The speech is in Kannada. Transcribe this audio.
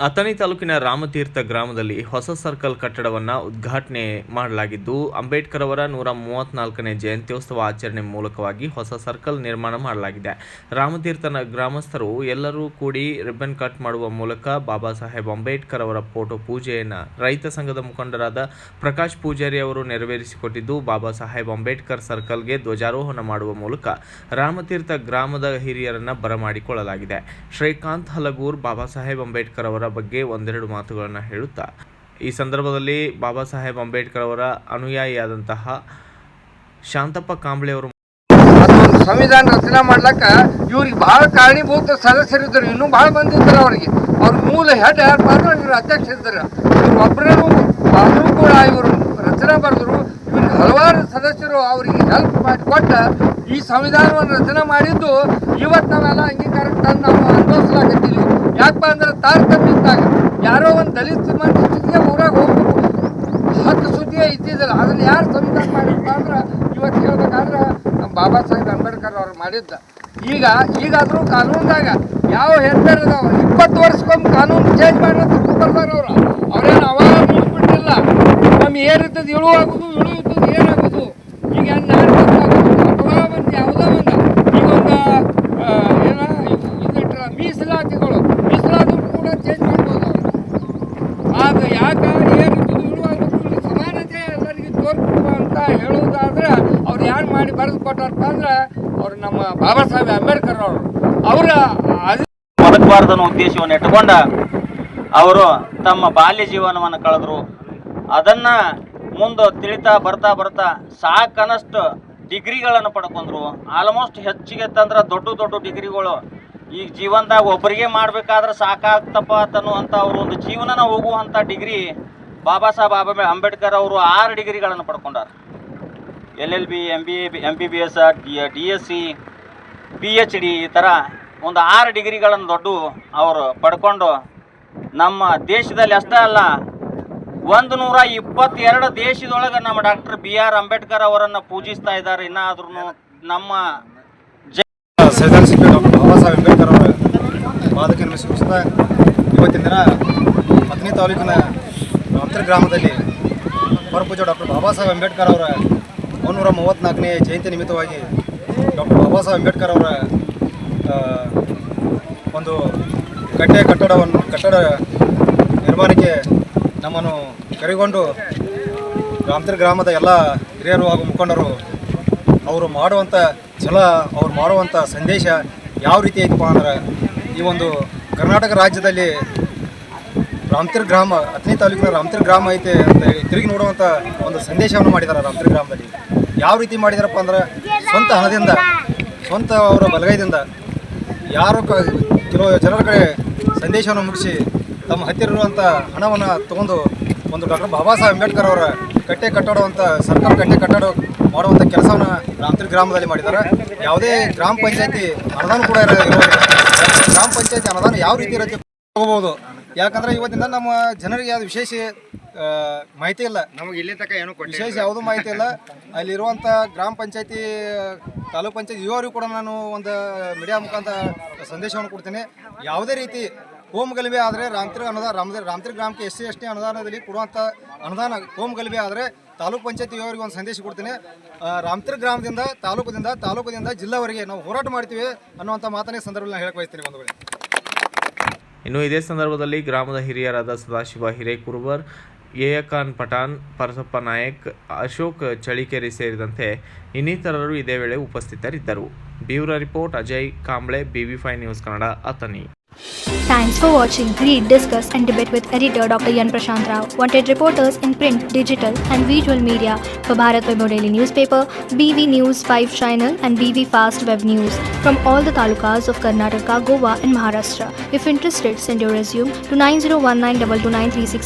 ಅಥಣಿ ತಾಲೂಕಿನ ರಾಮತೀರ್ಥ ಗ್ರಾಮದಲ್ಲಿ ಹೊಸ ಸರ್ಕಲ್ ಕಟ್ಟಡವನ್ನು ಉದ್ಘಾಟನೆ ಮಾಡಲಾಗಿದ್ದು, ಅಂಬೇಡ್ಕರ್ ಅವರ 134ನೇ ಜಯಂತ್ಯೋತ್ಸವ ಆಚರಣೆ ಮೂಲಕವಾಗಿ ಹೊಸ ಸರ್ಕಲ್ ನಿರ್ಮಾಣ ಮಾಡಲಾಗಿದೆ. ರಾಮತೀರ್ಥನ ಗ್ರಾಮಸ್ಥರು ಎಲ್ಲರೂ ಕೂಡಿ ರಿಬ್ಬನ್ ಕಟ್ ಮಾಡುವ ಮೂಲಕ ಬಾಬಾ ಸಾಹೇಬ್ ಅಂಬೇಡ್ಕರ್ ಅವರ ಫೋಟೋ ಪೂಜೆಯನ್ನು ರೈತ ಸಂಘದ ಮುಖಂಡರಾದ ಪ್ರಕಾಶ್ ಪೂಜಾರಿ ಅವರು ನೆರವೇರಿಸಿಕೊಟ್ಟಿದ್ದು, ಬಾಬಾ ಸಾಹೇಬ್ ಅಂಬೇಡ್ಕರ್ ಸರ್ಕಲ್ಗೆ ಧ್ವಜಾರೋಹಣ ಮಾಡುವ ಮೂಲಕ ರಾಮತೀರ್ಥ ಗ್ರಾಮದ ಹಿರಿಯರನ್ನು ಬರಮಾಡಿಕೊಳ್ಳಲಾಗಿದೆ. ಶ್ರೀಕಾಂತ್ ಹಲಗೂರ್ ಬಾಬಾ ಸಾಹೇಬ್ ಅಂಬೇಡ್ಕರ್ ಅವರ ಬಗ್ಗೆ ಒಂದೆರಡು ಮಾತುಗಳನ್ನು ಹೇಳುತ್ತಾ, ಈ ಸಂದರ್ಭದಲ್ಲಿ ಬಾಬಾ ಸಾಹೇಬ್ ಅಂಬೇಡ್ಕರ್ ಅವರ ಅನುಯಾಯಿಯಾದಂತಹ ಶಾಂತಪ್ಪ ಕಾಂಬ್ಳೆ ಅವರು ಸಂವಿಧಾನ ರಚನೆ ಮಾಡ್ಲಕ್ಕ ಇವ್ರಿಗೆ ಬಹಳ ಕಾರಣೀಭೂತ ಸದಸ್ಯರಿದ್ದರು. ಇನ್ನೂ ಬಹಳ ಮಂದಿ ಇದ್ದಾರೆ. ಅವ್ರ ಮೂಲ ಹೆಡ್ ಯಾರಪ್ಪ ಅಂದ್ರೆ ಇವರು ಅಧ್ಯಕ್ಷ ಇದ್ದಾರೆ. ಇವ್ರು ಒಬ್ಬರೂ ಕೂಡ ಇವರು ರಚನೆ ಬರೆದ್ರು. ಇವ್ರಿಗೆ ಹಲವಾರು ಸದಸ್ಯರು ಅವರಿಗೆ ಹೆಲ್ಪ್ ಮಾಡಿಕೊಟ್ಟ ಈ ಸಂವಿಧಾನವನ್ನು ರಚನೆ ಮಾಡಿದ್ದು ಇವತ್ತು ನಾವೆಲ್ಲ ಅಂಗೀಕಾರಕ್ಕೆ ತಂದು ನಾವು ಅನುಭವಿಸ್ಲಾಗತ್ತೀವಿ. ಯಾಕಪ್ಪ ಅಂದ್ರೆ ತಾರತಮ್ಯ ಇದ್ದಾಗ ಯಾರೋ ಒಂದು ದಲಿತ ಮನುಷ್ಯನಿಗೆ ಊರಾಗ ಹೋಗ್ಬೇಕು, ಹತ್ತು ಸುದ್ದಿಯೇ ಇದ್ದಿದ್ದಿಲ್ಲ. ಅದನ್ನು ಯಾರು ಸಂವಿಧಾನ ಮಾಡಿರಪ್ಪ ಅಂದ್ರೆ ಇವತ್ತು ಹೇಳ್ಬೇಕಾದ್ರೆ ನಮ್ಮ ಬಾಬಾ ಸಾಹೇಬ್ ಅಂಬೇಡ್ಕರ್ ಅವ್ರು ಮಾಡಿದ್ದ. ಈಗಾದರೂ ಕಾನೂನ್ದಾಗ ಯಾವ ಹೆದ್ದಾರಿ ಅದಾವ 20 ವರ್ಷಕ್ಕೊಮ್ಮೆ ಕಾನೂನು ಚೇಂಜ್ ಮಾಡಿ ಬರ್ತಾರೆ ಅವರು. ಅವ್ರೇನು ಅವಾಗ ನಿಲ್ಬಿಟ್ಟಿಲ್ಲ. ನಮ್ಗೆ ಏನಿರ್ತದೆ ಇಳುವಾಗೋದು, ಇಳುವುದು ಏನಾಗೋದು, ಈಗ ನಾಡು ಅಥವಾ ಒಂದು ಯಾವುದೋ ಒಂದು ಈಗ ಒಂದು ಇದಿಟ್ರ ಮೀಸಲಾತಿಗಳು ಕೂಡ ಚೇಂಜ್ ಮಾಡ್ಬೋದು. ಆಗ ಯಾಕೆ ಏನಿರ್ತದೆ ಇಳುವಾಗೋದು ಸಮಾನತೆ ಎಲ್ಲರಿಗೆ ತೋರ್ಕೊಡುವ ಅಂತ ಹೇಳುವುದಾದ್ರೆ ಅವ್ರು ಯಾರು ಮಾಡಿ ಬರೆದು ಕೊಟ್ಟಾರಪ್ಪ ಅಂದ್ರೆ ಅವ್ರು ನಮ್ಮ ಬಾಬಾ ಸಾಹೇಬ್ ಅಂಬೇಡ್ಕರ್ ಅವರು. ಅವರ ಬದುಕಬಾರ್ದು ಅನ್ನೋ ಉದ್ದೇಶವನ್ನು ಇಟ್ಟುಕೊಂಡ ಅವರು ತಮ್ಮ ಬಾಲ್ಯ ಜೀವನವನ್ನು ಕಳೆದ್ರು. ಅದನ್ನು ಮುಂದೆ ತಿಳಿತಾ ಬರ್ತಾ ಸಾಕನಷ್ಟು ಡಿಗ್ರಿಗಳನ್ನು ಪಡ್ಕೊಂಡ್ರು. ಆಲ್ಮೋಸ್ಟ್ ಹೆಚ್ಚಿಗೆ ತಂದ್ರೆ ದೊಡ್ಡ ಡಿಗ್ರಿಗಳು ಈಗ ಜೀವನದಾಗ ಒಬ್ಬರಿಗೆ ಮಾಡಬೇಕಾದ್ರೆ ಸಾಕಾಗ್ತಪ್ಪ ಅನ್ನುವಂಥ ಅವರು ಒಂದು ಜೀವನನ ಹೋಗುವಂಥ ಡಿಗ್ರಿ ಬಾಬಾ ಸಾಹೇಬ್ ಅಂಬೇಡ್ಕರ್ ಅವರು 6 ಡಿಗ್ರಿಗಳನ್ನು ಪಡ್ಕೊಂಡಾರ. LLB, MBBS, DSc, PhD ಈ ಥರ ಒಂದು 6 ಡಿಗ್ರಿಗಳನ್ನು ಅವರು ಪಡ್ಕೊಂಡು ನಮ್ಮ ದೇಶದಲ್ಲಿ ಅಷ್ಟೇ ಅಲ್ಲ 122 ದೇಶದೊಳಗೆ ನಮ್ಮ ಡಾಕ್ಟರ್ BR ಅಂಬೇಡ್ಕರ್ ಅವರನ್ನು ಪೂಜಿಸ್ತಾ ಇದ್ದಾರೆ. ಇನ್ನಾದ್ರೂ ನಮ್ಮ ಸೈದ್ಧಾಂತಿಕ ಡಾಕ್ಟರ್ ಬಾಬಾ ಸಾಹೇಬ್ ಅಂಬೇಡ್ಕರ್ ಅವರ ಪಾದಕನ್ನು ಸ್ಮರಿಸುತ್ತಾ ಇವತ್ತಿನ ದಿನ ಅಥಣಿ ತಾಲೂಕಿನ ರಾಮತೀರ್ಥ ಗ್ರಾಮದಲ್ಲಿ ಪರಪೂಜ್ಯ ಡಾಕ್ಟರ್ ಬಾಬಾ ಸಾಹೇಬ್ ಅಂಬೇಡ್ಕರ್ ಅವರ 134ನೇ ಜಯಂತಿ ನಿಮಿತ್ತವಾಗಿ ಡಾಕ್ಟರ್ ಬಾಬಾ ಸಾಹೇಬ್ ಅಂಬೇಡ್ಕರ್ ಅವರ ಒಂದು ಕಟ್ಟಡ ನಿರ್ಮಾಣಕ್ಕೆ ನಮ್ಮನ್ನು ಕರೆಗೊಂಡು ರಾಮತೀರ್ಥ ಗ್ರಾಮದ ಎಲ್ಲ ಹಿರಿಯರು ಹಾಗೂ ಮುಖಂಡರು ಅವರು ಮಾಡುವಂಥ ಛಲ, ಅವ್ರು ಮಾಡುವಂಥ ಸಂದೇಶ ಯಾವ ರೀತಿ ಐತಪ್ಪ ಅಂದ್ರೆ ಈ ಒಂದು ಕರ್ನಾಟಕ ರಾಜ್ಯದಲ್ಲಿ ರಾಮತೀರ್ಥ ಗ್ರಾಮ, ಅಥಣಿ ತಾಲೂಕಿನ ರಾಮತೀರ್ಥ ಗ್ರಾಮ ಐತೆ ಅಂತ ತಿರುಗಿ ನೋಡುವಂಥ ಒಂದು ಸಂದೇಶವನ್ನು ಮಾಡಿದ್ದಾರೆ. ರಾಮತೀರ್ಥ ಗ್ರಾಮದಲ್ಲಿ ಯಾವ ರೀತಿ ಮಾಡಿದಾರಪ್ಪ ಅಂದ್ರೆ ಸ್ವಂತ ಹಣದಿಂದ, ಸ್ವಂತ ಅವರ ಬಲಗೈದಿಂದ ಯಾರು ಕೆಲವು ಜನರ ಕಡೆ ಸಂದೇಶವನ್ನು ಮುಗಿಸಿ ತಮ್ಮ ಹತ್ತಿರ ಇರುವಂಥ ಹಣವನ್ನು ತಗೊಂಡು ಒಂದು ಡಾಕ್ಟರ್ ಬಾಬಾ ಸಾಹೇಬ್ ಅಂಬೇಡ್ಕರ್ ಅವರ ಕಟ್ಟಡ ಸರ್ಕಾರ ಕಟ್ಟಡ ಮಾಡುವಂಥ ಕೆಲಸವನ್ನು ರಾಮತೀರ್ಥ ಗ್ರಾಮದಲ್ಲಿ ಮಾಡಿದ್ದಾರೆ. ಯಾವುದೇ ಗ್ರಾಮ ಪಂಚಾಯತಿ ಅನುದಾನ ಕೂಡ ಇರೋದಿಲ್ಲ. ಗ್ರಾಮ ಪಂಚಾಯತಿ ಅನುದಾನ ಯಾವ ರೀತಿ ಇರುತ್ತೆ ಹೋಗ್ಬೋದು. ಯಾಕಂದರೆ ಇವತ್ತಿಂದ ನಮ್ಮ ಜನರಿಗೆ ಯಾವುದು ವಿಶೇಷ ಮಾಹಿತಿ ಇಲ್ಲ. ನಮಗೆ ಇಲ್ಲಿ ತನಕ ಏನೂ ವಿಶೇಷ ಯಾವುದೂ ಮಾಹಿತಿ ಇಲ್ಲ. ಅಲ್ಲಿರುವಂಥ ಗ್ರಾಮ ಪಂಚಾಯತಿ, ತಾಲೂಕು ಪಂಚಾಯತಿ ಇವರಿಗೂ ಕೂಡ ನಾನು ಒಂದು ಮೀಡಿಯಾ ಮುಖಾಂತರ ಸಂದೇಶವನ್ನು ಕೊಡ್ತೀನಿ. ಯಾವುದೇ ರೀತಿ ಹೋಮ್ ಗಲಭೆ ಆದರೆ ರಾಮತೀರ್ಥ ಗ್ರಾಮಕ್ಕೆ SC/ST ಅನುದಾನದಲ್ಲಿ ಕೊಡುವಂಥ ಅನುದಾನ ಹೋಮ್ ಗಲಭೆ ಆದರೆ ತಾಲೂಕು ಪಂಚಾಯತಿ ಇವರಿಗೆ ಒಂದು ಸಂದೇಶ ಕೊಡ್ತೀನಿ. ರಾಮತೀರ್ಥ ಗ್ರಾಮದಿಂದ ತಾಲೂಕದಿಂದ ಜಿಲ್ಲಾವರೆಗೆ ನಾವು ಹೋರಾಟ ಮಾಡ್ತೀವಿ ಅನ್ನುವಂಥ ಮಾತನ್ನೇ ಸಂದರ್ಭದಲ್ಲಿ ಹೇಳಕ್ಕೆ ಬಯಸ್ತೀನಿ ಬಂಧುಗಳೇ. ಇನ್ನು ಇದೇ ಸಂದರ್ಭದಲ್ಲಿ ಗ್ರಾಮದ ಹಿರಿಯರಾದ ಸದಾಶಿವ ಹಿರೇಕುರುಬರ್, ಏಯಕಾನ್ ಪಠಾಣ್, ಪರಸಪ್ಪ ನಾಯಕ್, ಅಶೋಕ್ ಚಳಿಕೆರೆ ಸೇರಿದಂತೆ ಇನ್ನಿತರರು ಇದೇ ವೇಳೆ ಉಪಸ್ಥಿತರಿದ್ದರು. Bureau report Ajay Kamble, BV5 news Kannada, Athani. Thanks for watching Read, Discuss and Debate with editor Dr. Yan Prashant Rao. Wanted reporters in print, digital and visual media for Bharat Vaibhav Daily Newspaper, BV News 5 Channel and BV Fast Web News from all the talukas of Karnataka, Goa and Maharashtra. If interested, send your resume to 9019229369.